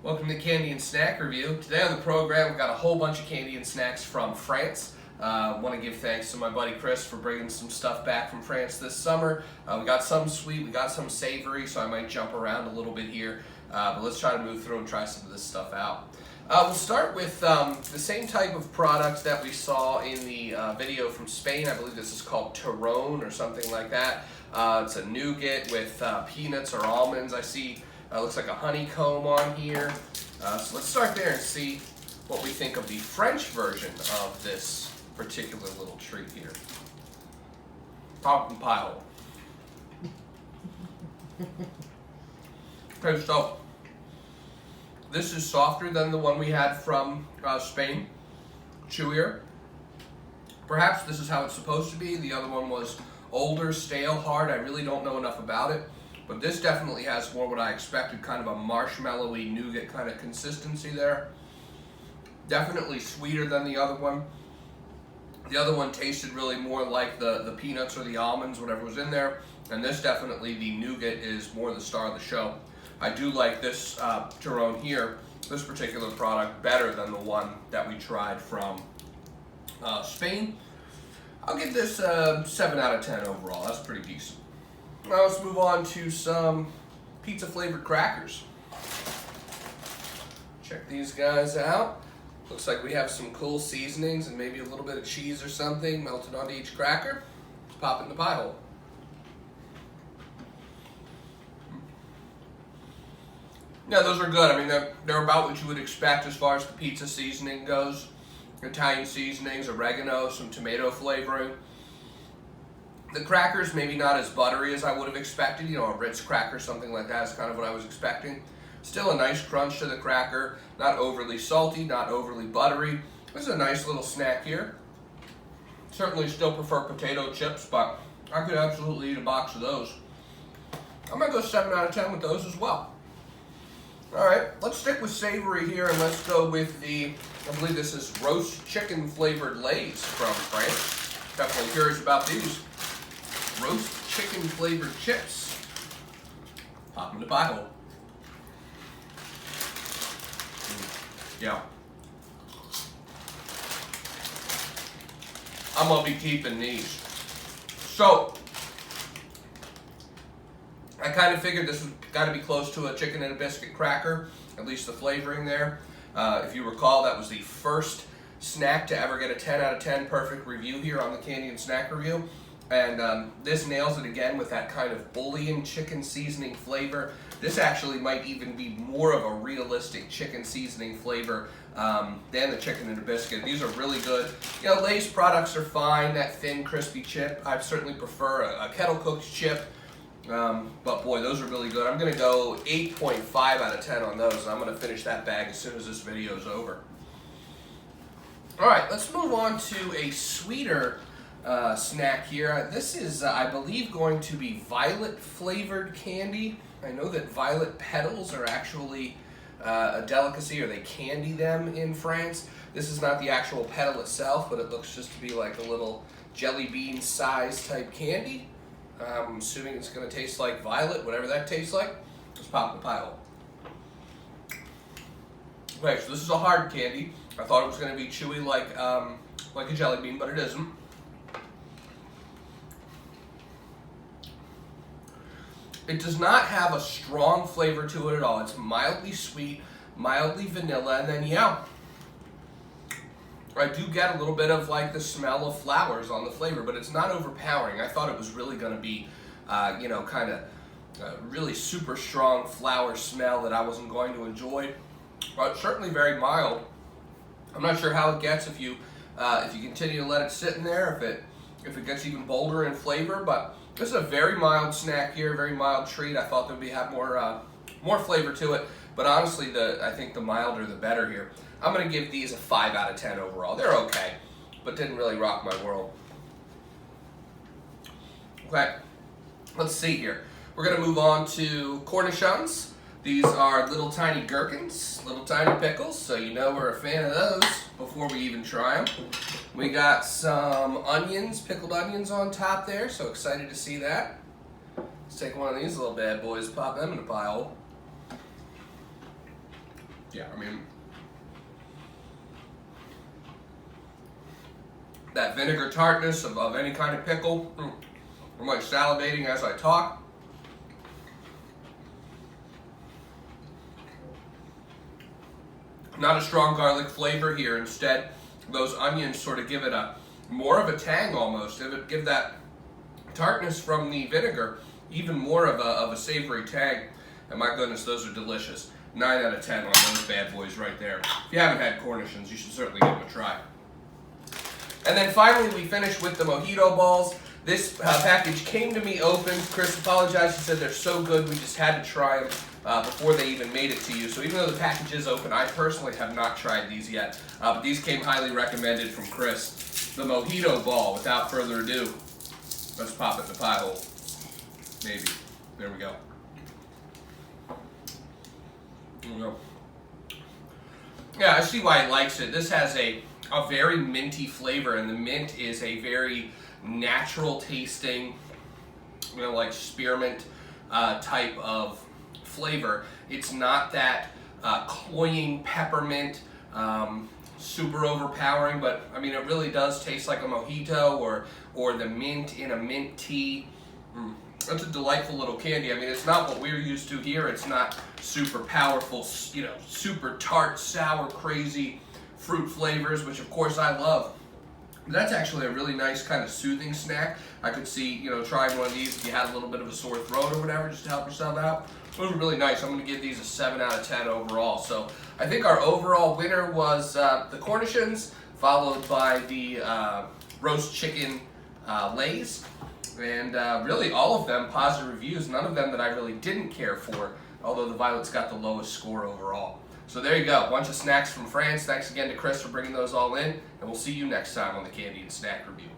Welcome to Candy and Snack Review. Today on the program, we've got a whole bunch of candy and snacks from France. I want to give thanks to my buddy Chris for bringing some stuff back from France this summer. We got some sweet, we got some savory, so I might jump around a little bit here. But let's try to move through and try some of this stuff out. We'll start with the same type of product that we saw in the video from Spain. I believe this is called Turrón or something like that. It's a nougat with peanuts or almonds. I see looks like a honeycomb on here. So let's start there and see what we think of the French version of this particular little treat here. Pumpkin pie hole. Okay, so this is softer than the one we had from Spain, chewier. Perhaps this is how it's supposed to be. The other one was older, stale, hard. I really don't know enough about it. But this definitely has more what I expected, kind of a marshmallowy nougat kind of consistency there. Definitely sweeter than the other one. The other one tasted really more like the peanuts or the almonds, whatever was in there. And this definitely, the nougat is more the star of the show. I do like this Turrón here, this particular product, better than the one that we tried from Spain. I'll give this 7 out of 10 overall. That's pretty decent. Now let's move on to some pizza flavored crackers. Check these guys out. Looks like we have some cool seasonings and maybe a little bit of cheese or something melted onto each cracker. Let's pop it in the pie hole. Yeah, those are good. I mean, they're about what you would expect as far as the pizza seasoning goes. Italian seasonings, oregano, some tomato flavoring. The crackers, maybe not as buttery as I would have expected. You know, a Ritz cracker, something like that is kind of what I was expecting. Still a nice crunch to the cracker. Not overly salty, not overly buttery. This is a nice little snack here. Certainly still prefer potato chips, but I could absolutely eat a box of those. I'm going to go 7 out of 10 with those as well. Alright, let's stick with savory here and let's go with the, I believe this is roast chicken flavored Lay's from France. Definitely curious about these. Roast chicken flavored chips. Pop them in the pie hole. Yeah. I'm gonna be keeping these. So, I kind of figured this was got to be close to a chicken and a biscuit cracker, at least the flavoring there. If you recall, that was the first snack to ever get a 10 out of 10 perfect review here on the Candy and Snack Review. And this nails it again with that kind of bouillon chicken seasoning flavor. This actually might even be more of a realistic chicken seasoning flavor than the chicken and a biscuit. These are really good. You know, Lay's products are fine. That thin, crispy chip, I certainly prefer a kettle cooked chip. But boy, those are really good. I'm going to go 8.5 out of 10 on those. And I'm going to finish that bag as soon as this video is over. All right, let's move on to a sweeter snack here. This is, I believe, going to be violet flavored candy. I know that violet petals are actually a delicacy, or they candy them in France. This is not the actual petal itself, but it looks just to be like a little jelly bean size type candy. I'm assuming it's going to taste like violet, whatever that tastes like. Let's pop in the pie hole. Okay, so this is a hard candy. I thought it was going to be chewy like a jelly bean, but it isn't. It does not have a strong flavor to it at all. It's mildly sweet, mildly vanilla, and then yeah, I do get a little bit of like the smell of flowers on the flavor, but it's not overpowering. I thought it was really going to be, you know, kind of really super strong flower smell that I wasn't going to enjoy, but certainly very mild. I'm not sure how it gets if you continue to let it sit in there, if it gets even bolder in flavor, but this is a very mild snack here, very mild treat. I thought there would have more flavor to it, but honestly, I think the milder the better here. I'm going to give these a 5 out of 10 overall. They're okay, but didn't really rock my world. Okay, let's see here. We're going to move on to cornichons. These are little tiny gherkins, little tiny pickles, so you know we're a fan of those before we even try them. We got some onions, pickled onions on top there, so excited to see that. Let's take one of these little bad boys, pop them in the pie hole. Yeah, I mean, that vinegar tartness of any kind of pickle. I'm like salivating as I talk. Not a strong garlic flavor here. Instead, those onions sort of give it a more of a tang almost. Give that tartness from the vinegar even more of a savory tang. And my goodness, those are delicious. 9 out of 10 on those bad boys right there. If you haven't had Cornichons, you should certainly give them a try. And then finally, we finished with the mojito balls. This package came to me open. Chris apologized. He said they're so good, we just had to try them before they even made it to you. So even though the package is open, I personally have not tried these yet. But these came highly recommended from Chris. The mojito ball, without further ado, let's pop it in the pie hole. Maybe. There we go. There we go. Yeah, I see why he likes it. This has a very minty flavor, and the mint is a very natural tasting, like spearmint type of flavor. It's not that cloying peppermint, super overpowering, but I mean it really does taste like a mojito or the mint in a mint tea. It's a delightful little candy. I mean, it's not what we're used to here. It's not super powerful, super tart, sour, crazy fruit flavors, which of course I love. But that's actually a really nice kind of soothing snack. I could see, trying one of these if you had a little bit of a sore throat or whatever, just to help yourself out. Those are really nice. I'm going to give these a 7 out of 10 overall. So I think our overall winner was the Cornichons, followed by the roast chicken Lay's. And really all of them positive reviews, none of them that I really didn't care for, although the Violet's got the lowest score overall. So there you go, a bunch of snacks from France. Thanks again to Chris for bringing those all in, and we'll see you next time on the Candy and Snack Review.